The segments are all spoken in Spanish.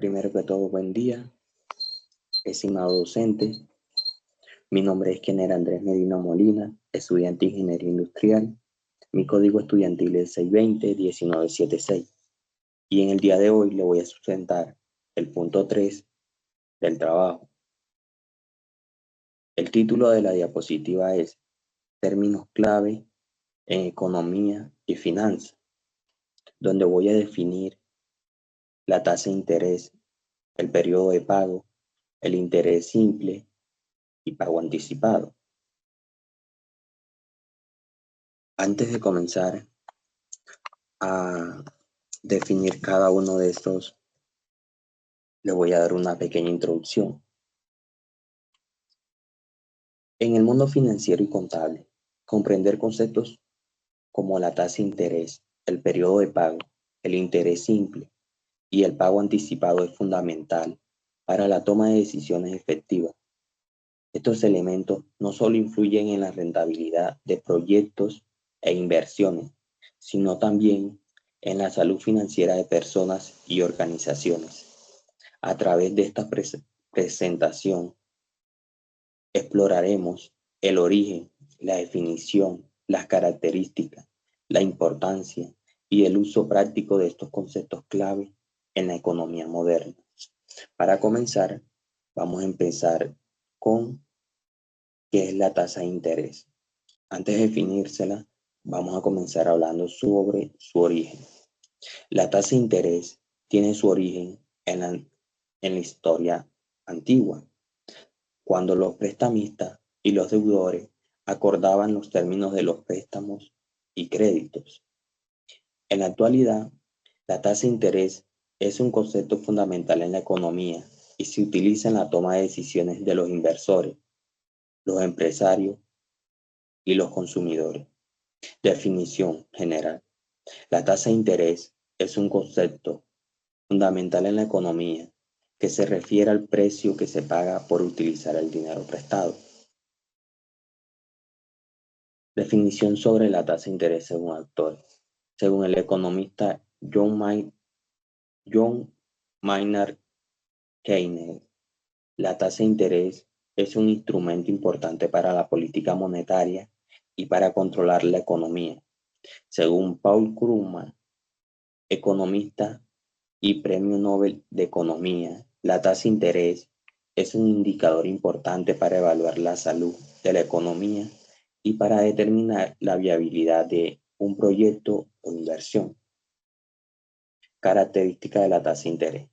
Primero que todo, buen día, estimado docente. Mi nombre es Kenner Andrés Medina Molina, estudiante de Ingeniería Industrial. Mi código estudiantil es 620-1976. Y en el día de hoy le voy a sustentar el punto 3 del trabajo. El título de la diapositiva es Términos clave en economía y finanzas, donde voy a definir la tasa de interés, el periodo de pago, el interés simple y pago anticipado. Antes de comenzar a definir cada uno de estos, le voy a dar una pequeña introducción. En el mundo financiero y contable, comprender conceptos como la tasa de interés, el periodo de pago, el interés simple y el pago anticipado es fundamental para la toma de decisiones efectivas. Estos elementos no solo influyen en la rentabilidad de proyectos e inversiones, sino también en la salud financiera de personas y organizaciones. A través de esta presentación exploraremos el origen, la definición, las características, la importancia y el uso práctico de estos conceptos clave en la economía moderna. Para comenzar, vamos a empezar con qué es la tasa de interés. Antes de definírsela, vamos a comenzar hablando sobre su origen. La tasa de interés tiene su origen en la historia antigua, cuando los prestamistas y los deudores acordaban los términos de los préstamos y créditos. En la actualidad, la tasa de interés es un concepto fundamental en la economía y se utiliza en la toma de decisiones de los inversores, los empresarios y los consumidores. Definición general. La tasa de interés es un concepto fundamental en la economía que se refiere al precio que se paga por utilizar el dinero prestado. Definición sobre la tasa de interés según autores. Según el economista John Maynard Keynes, la tasa de interés es un instrumento importante para la política monetaria y para controlar la economía. Según Paul Krugman, economista y Premio Nobel de Economía, la tasa de interés es un indicador importante para evaluar la salud de la economía y para determinar la viabilidad de un proyecto o inversión. Características de la tasa de interés.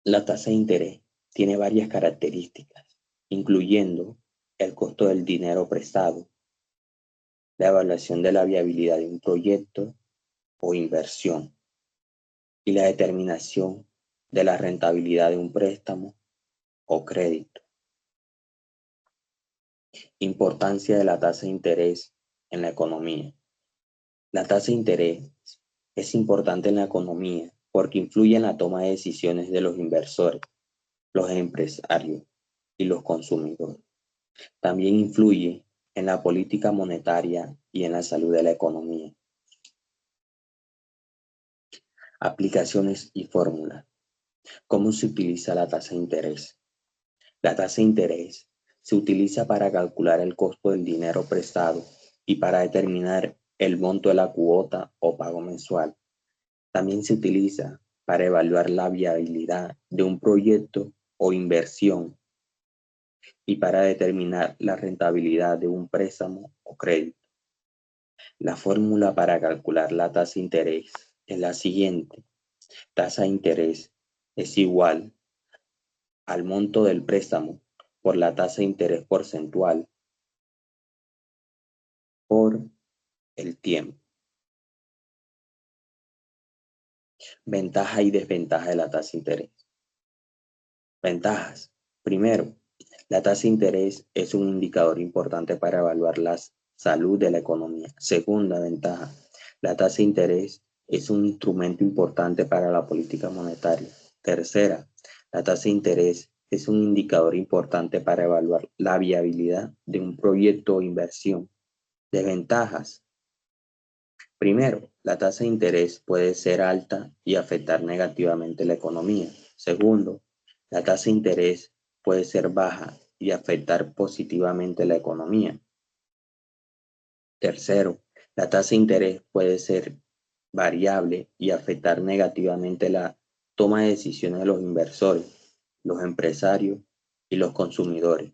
La tasa de interés tiene varias características, incluyendo el costo del dinero prestado, la evaluación de la viabilidad de un proyecto o inversión y la determinación de la rentabilidad de un préstamo o crédito. Importancia de la tasa de interés en la economía. La tasa de interés es importante en la economía porque influye en la toma de decisiones de los inversores, los empresarios y los consumidores. También influye en la política monetaria y en la salud de la economía. Aplicaciones y fórmulas. ¿Cómo se utiliza la tasa de interés? La tasa de interés se utiliza para calcular el costo del dinero prestado y para determinar el monto de la cuota o pago mensual. También se utiliza para evaluar la viabilidad de un proyecto o inversión y para determinar la rentabilidad de un préstamo o crédito. La fórmula para calcular la tasa de interés es la siguiente. Tasa de interés es igual al monto del préstamo por la tasa de interés porcentual por el tiempo. Ventaja y desventaja de la tasa de interés. Ventajas. Primero, la tasa de interés es un indicador importante para evaluar la salud de la economía. Segunda ventaja, la tasa de interés es un instrumento importante para la política monetaria. Tercera, la tasa de interés es un indicador importante para evaluar la viabilidad de un proyecto o inversión. Desventajas. Primero, la tasa de interés puede ser alta y afectar negativamente la economía. Segundo, la tasa de interés puede ser baja y afectar positivamente la economía. Tercero, la tasa de interés puede ser variable y afectar negativamente la toma de decisiones de los inversores, los empresarios y los consumidores.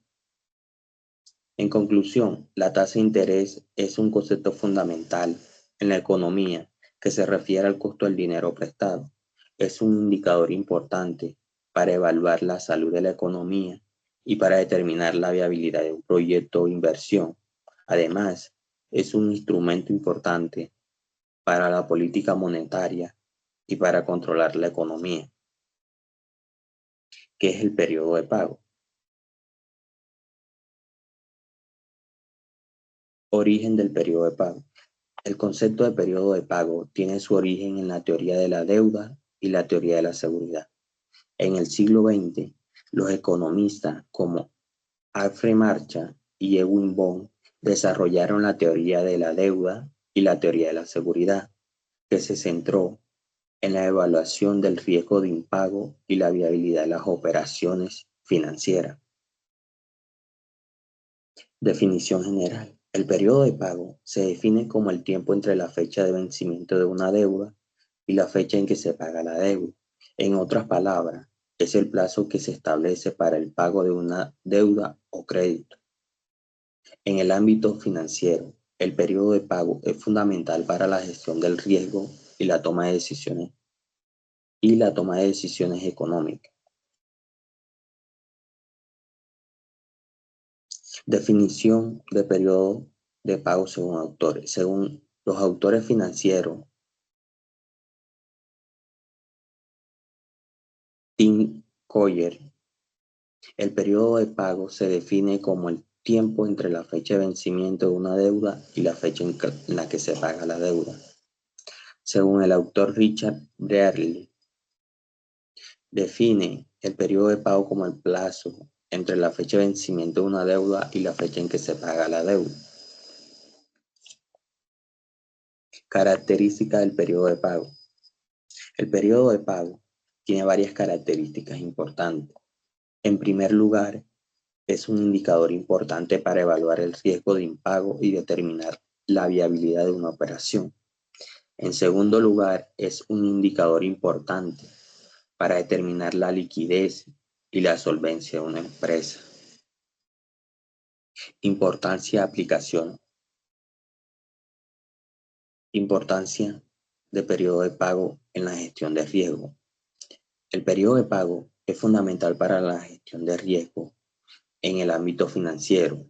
En conclusión, la tasa de interés es un concepto fundamental en la economía que se refiere al costo del dinero prestado. Es un indicador importante para evaluar la salud de la economía y para determinar la viabilidad de un proyecto o inversión. Además, es un instrumento importante para la política monetaria y para controlar la economía, que es el periodo de pago. Origen del periodo de pago. El concepto de periodo de pago tiene su origen en la teoría de la deuda y la teoría de la seguridad. En el siglo XX, los economistas como Alfred Marshall y Erwin Bond desarrollaron la teoría de la deuda y la teoría de la seguridad, que se centró en la evaluación del riesgo de impago y la viabilidad de las operaciones financieras. Definición general. El periodo de pago se define como el tiempo entre la fecha de vencimiento de una deuda y la fecha en que se paga la deuda. En otras palabras, es el plazo que se establece para el pago de una deuda o crédito. En el ámbito financiero, el periodo de pago es fundamental para la gestión del riesgo y la toma de decisiones económicas. Definición de periodo de pago según autores. Según los autores financieros, Tim Coyer, el periodo de pago se define como el tiempo entre la fecha de vencimiento de una deuda y la fecha en la que se paga la deuda. Según el autor Richard Brearley, define el periodo de pago como el plazo entre la fecha de vencimiento de una deuda y la fecha en que se paga la deuda. Características del periodo de pago. El periodo de pago tiene varias características importantes. En primer lugar, es un indicador importante para evaluar el riesgo de impago y determinar la viabilidad de una operación. En segundo lugar, es un indicador importante para determinar la liquidez y la solvencia de una empresa. Importancia de aplicación. Importancia de periodo de pago en la gestión de riesgo. El periodo de pago es fundamental para la gestión de riesgo en el ámbito financiero,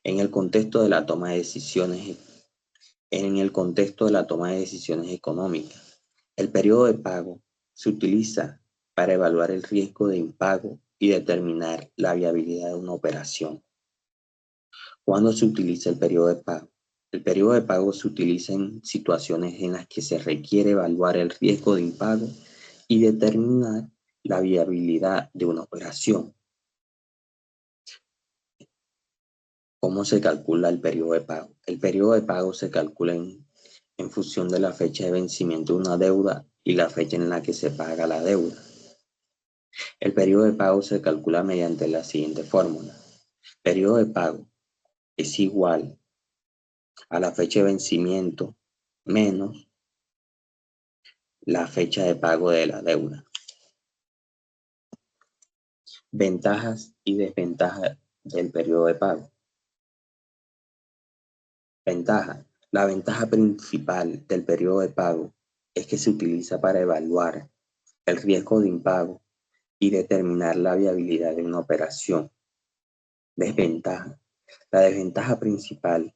en el contexto de la toma de decisiones económicas. El periodo de pago se utiliza para evaluar el riesgo de impago y determinar la viabilidad de una operación. ¿Cuándo se utiliza el periodo de pago? El periodo de pago se utiliza en situaciones en las que se requiere evaluar el riesgo de impago y determinar la viabilidad de una operación. ¿Cómo se calcula el periodo de pago? El periodo de pago se calcula en función de la fecha de vencimiento de una deuda y la fecha en la que se paga la deuda. El periodo de pago se calcula mediante la siguiente fórmula. Periodo de pago es igual a la fecha de vencimiento menos la fecha de pago de la deuda. Ventajas y desventajas del periodo de pago. Ventaja. La ventaja principal del periodo de pago es que se utiliza para evaluar el riesgo de impago y determinar la viabilidad de una operación. Desventaja. La desventaja principal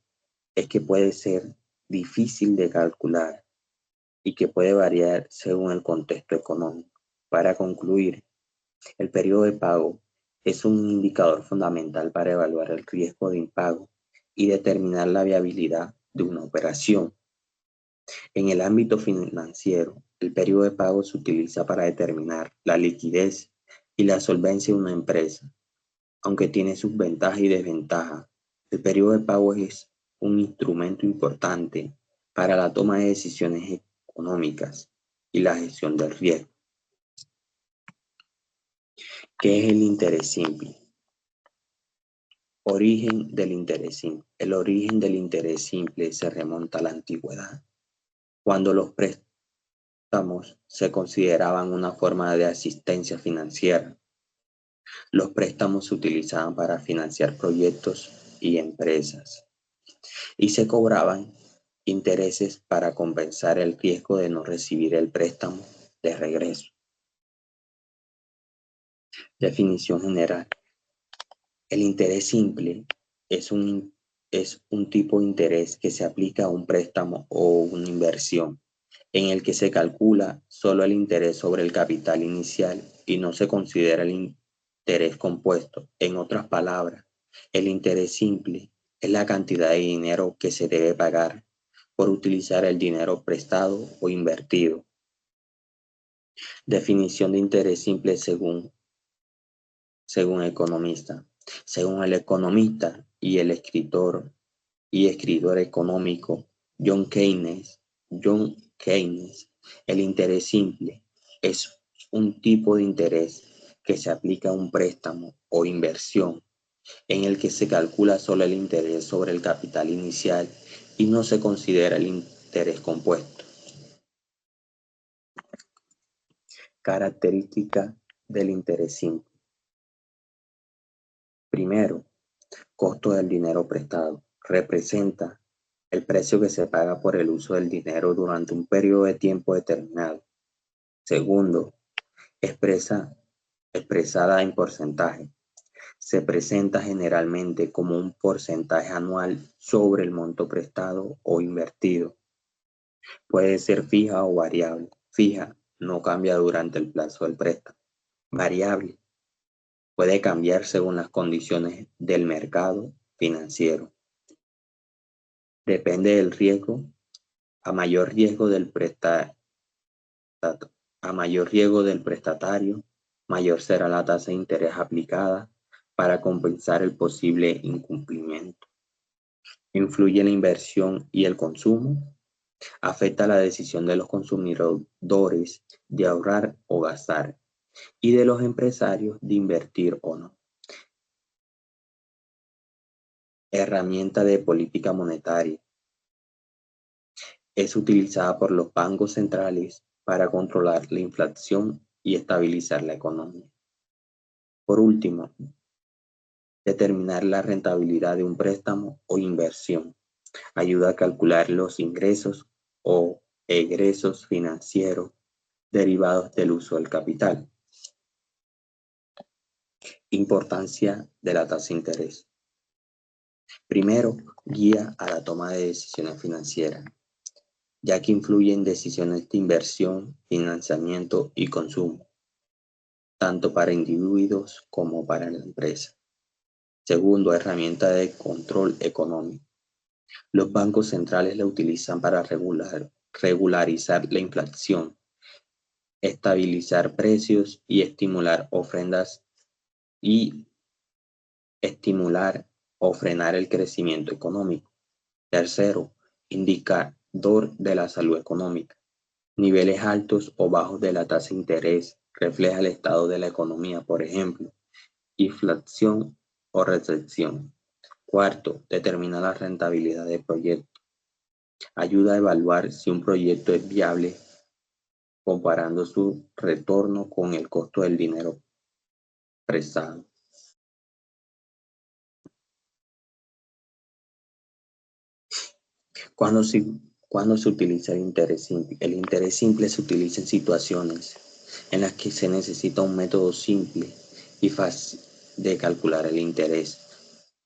es que puede ser difícil de calcular y que puede variar según el contexto económico. Para concluir, el periodo de pago es un indicador fundamental para evaluar el riesgo de impago y determinar la viabilidad de una operación. En el ámbito financiero, el periodo de pago se utiliza para determinar la liquidez y la solvencia de una empresa. Aunque tiene sus ventajas y desventajas, el periodo de pago es un instrumento importante para la toma de decisiones económicas y la gestión del riesgo. ¿Qué es el interés simple? Origen del interés simple. El origen del interés simple se remonta a la antigüedad, cuando los préstamos se consideraban una forma de asistencia financiera. Los préstamos se utilizaban para financiar proyectos y empresas, y se cobraban intereses para compensar el riesgo de no recibir el préstamo de regreso. Definición general. El interés simple es un tipo de interés que se aplica a un préstamo o una inversión, en el que se calcula solo el interés sobre el capital inicial y no se considera el interés compuesto. En otras palabras, el interés simple es la cantidad de dinero que se debe pagar por utilizar el dinero prestado o invertido. Definición de interés simple según economista. Según el economista y el escritor económico John Keynes, el interés simple es un tipo de interés que se aplica a un préstamo o inversión en el que se calcula solo el interés sobre el capital inicial y no se considera el interés compuesto. Característica del interés simple. Primero, costo del dinero prestado. Representa el precio que se paga por el uso del dinero durante un periodo de tiempo determinado. Segundo, expresada en porcentaje. Se presenta generalmente como un porcentaje anual sobre el monto prestado o invertido. Puede ser fija o variable. Fija, no cambia durante el plazo del préstamo. Variable, puede cambiar según las condiciones del mercado financiero. Depende del riesgo. A mayor riesgo del prestatario, mayor será la tasa de interés aplicada para compensar el posible incumplimiento. Influye la inversión y el consumo. Afecta la decisión de los consumidores de ahorrar o gastar y de los empresarios de invertir o no. Herramienta de política monetaria. Es utilizada por los bancos centrales para controlar la inflación y estabilizar la economía. Por último, determinar la rentabilidad de un préstamo o inversión. Ayuda a calcular los ingresos o egresos financieros derivados del uso del capital. Importancia de la tasa de interés. Primero, guía a la toma de decisiones financieras, ya que influye en decisiones de inversión, financiamiento y consumo, tanto para individuos como para la empresa. Segundo, herramienta de control económico. Los bancos centrales la utilizan para regularizar la inflación, estabilizar precios y estimular o frenar el crecimiento económico. Tercero, indicador de la salud económica. Niveles altos o bajos de la tasa de interés refleja el estado de la economía, por ejemplo, inflación o recesión. Cuarto, determina la rentabilidad del proyecto. Ayuda a evaluar si un proyecto es viable comparando su retorno con el costo del dinero prestado. ¿Cuándo se utiliza el interés simple? El interés simple se utiliza en situaciones en las que se necesita un método simple y fácil de calcular el interés,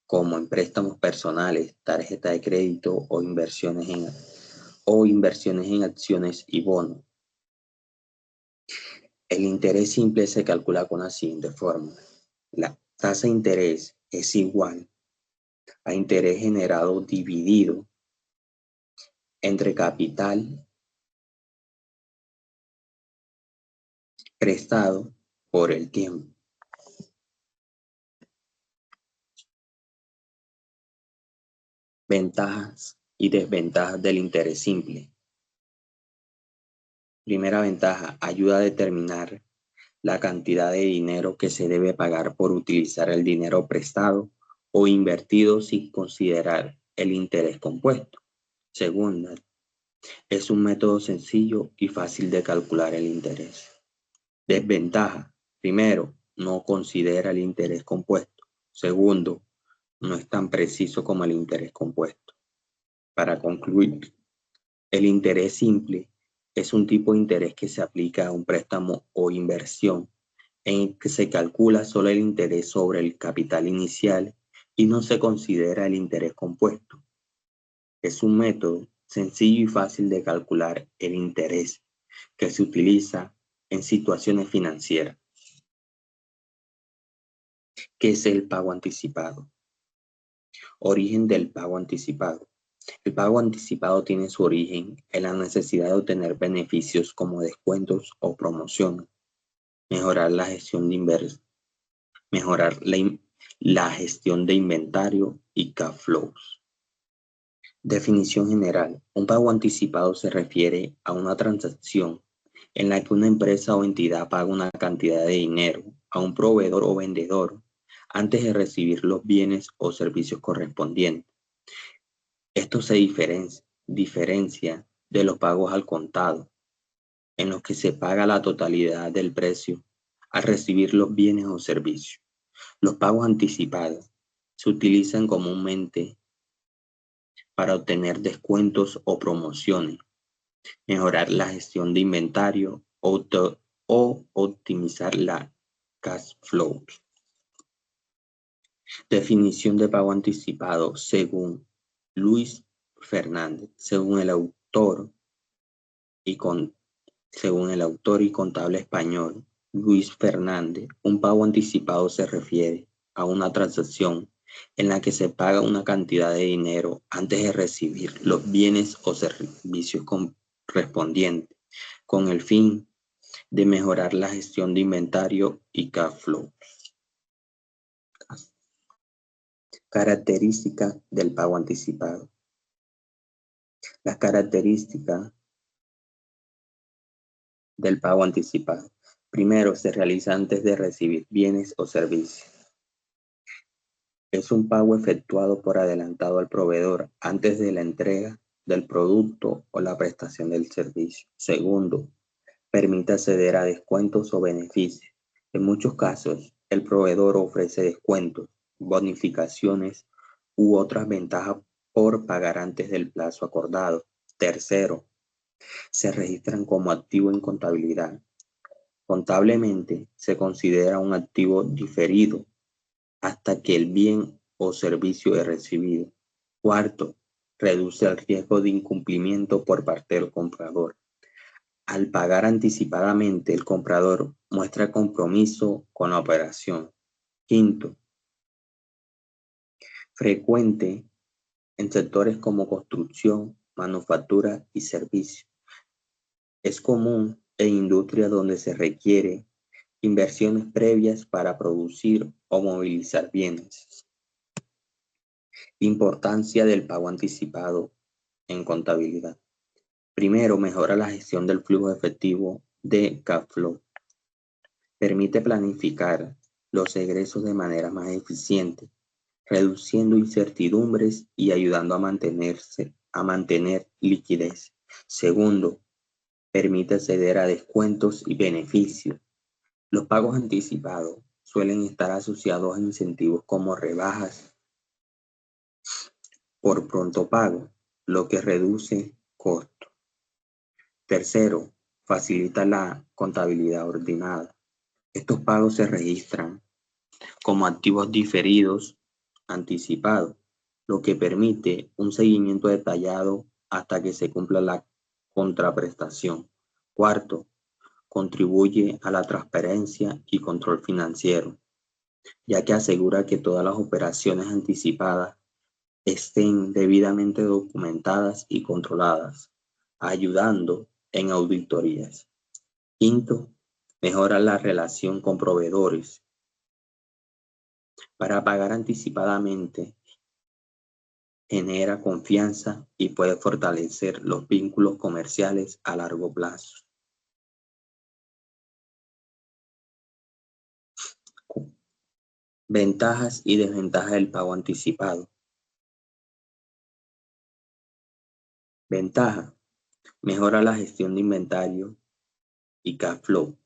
como en préstamos personales, tarjeta de crédito o inversiones en acciones y bonos. El interés simple se calcula con la siguiente fórmula. La tasa de interés es igual a interés generado dividido entre capital prestado por el tiempo. Ventajas y desventajas del interés simple. Primera ventaja, ayuda a determinar la cantidad de dinero que se debe pagar por utilizar el dinero prestado o invertido sin considerar el interés compuesto. Segunda, es un método sencillo y fácil de calcular el interés. Desventaja, primero, no considera el interés compuesto. Segundo, no es tan preciso como el interés compuesto. Para concluir, el interés simple es un tipo de interés que se aplica a un préstamo o inversión en el que se calcula solo el interés sobre el capital inicial y no se considera el interés compuesto. Es un método sencillo y fácil de calcular el interés que se utiliza en situaciones financieras. ¿Qué es el pago anticipado? Origen del pago anticipado. El pago anticipado tiene su origen en la necesidad de obtener beneficios como descuentos o promociones, mejorar la gestión de inventario y cash flows. Definición general. Un pago anticipado se refiere a una transacción en la que una empresa o entidad paga una cantidad de dinero a un proveedor o vendedor antes de recibir los bienes o servicios correspondientes. Esto se diferencia de los pagos al contado, en los que se paga la totalidad del precio al recibir los bienes o servicios. Los pagos anticipados se utilizan comúnmente para obtener descuentos o promociones, mejorar la gestión de inventario o optimizar la cash flow. Definición de pago anticipado según Luis Fernández, según el autor y contable español Luis Fernández. Un pago anticipado se refiere a una transacción en la que se paga una cantidad de dinero antes de recibir los bienes o servicios correspondientes, con el fin de mejorar la gestión de inventario y cash flow. Características del pago anticipado. Las características del pago anticipado. Primero, se realiza antes de recibir bienes o servicios. Es un pago efectuado por adelantado al proveedor antes de la entrega del producto o la prestación del servicio. Segundo, permite acceder a descuentos o beneficios. En muchos casos, el proveedor ofrece descuentos, bonificaciones u otras ventajas por pagar antes del plazo acordado. Tercero, se registran como activo en contabilidad. Contablemente, se considera un activo diferido hasta que el bien o servicio es recibido. Cuarto, reduce el riesgo de incumplimiento por parte del comprador. Al pagar anticipadamente, el comprador muestra compromiso con la operación. Quinto, frecuente en sectores como construcción, manufactura y servicio. Es común en industrias donde se requiere inversiones previas para producir o movilizar bienes. Importancia del pago anticipado en contabilidad. Primero, mejora la gestión del flujo efectivo de cash flow. Permite planificar los egresos de manera más eficiente, reduciendo incertidumbres y ayudando a mantener liquidez. Segundo, permite acceder a descuentos y beneficios. Los pagos anticipados suelen estar asociados a incentivos como rebajas por pronto pago, lo que reduce costos. Tercero, facilita la contabilidad ordenada. Estos pagos se registran como activos diferidos anticipados, lo que permite un seguimiento detallado hasta que se cumpla la contraprestación. Cuarto, contribuye a la transparencia y control financiero, ya que asegura que todas las operaciones anticipadas estén debidamente documentadas y controladas, ayudando en auditorías. Quinto, mejora la relación con proveedores. Para pagar anticipadamente genera confianza y puede fortalecer los vínculos comerciales a largo plazo. Ventajas y desventajas del pago anticipado. Ventaja: mejora la gestión de inventario y cash flow.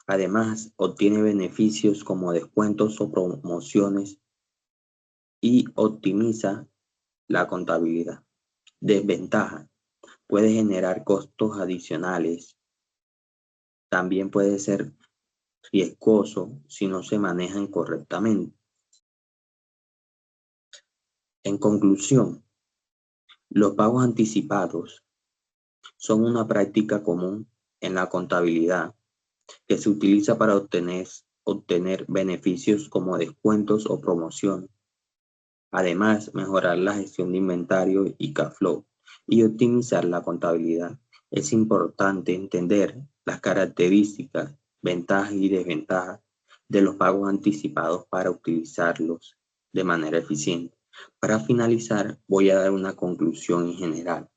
Además, obtiene beneficios como descuentos o promociones y optimiza la contabilidad. Desventaja: puede generar costos adicionales. También puede ser riesgoso si no se manejan correctamente. En conclusión, los pagos anticipados son una práctica común en la contabilidad que se utiliza para obtener beneficios como descuentos o promociones. Además, mejorar la gestión de inventario y cash flow y optimizar la contabilidad. Es importante entender las características, ventajas y desventajas de los pagos anticipados para utilizarlos de manera eficiente. Para finalizar, voy a dar una conclusión en general.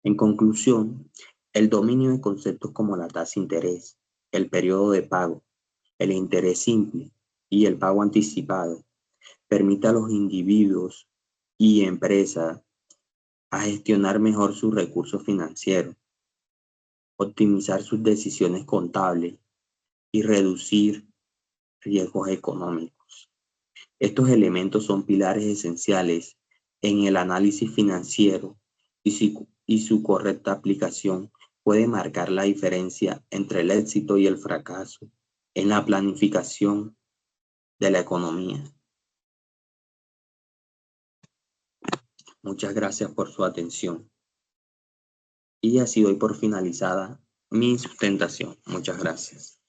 En conclusión, el dominio de conceptos como la tasa de interés, el periodo de pago, el interés simple y el pago anticipado permite a los individuos y empresas a gestionar mejor sus recursos financieros, optimizar sus decisiones contables y reducir riesgos económicos. Estos elementos son pilares esenciales en el análisis financiero y su correcta aplicación puede marcar la diferencia entre el éxito y el fracaso en la planificación de la economía. Muchas gracias por su atención. Y así doy por finalizada mi sustentación. Muchas gracias.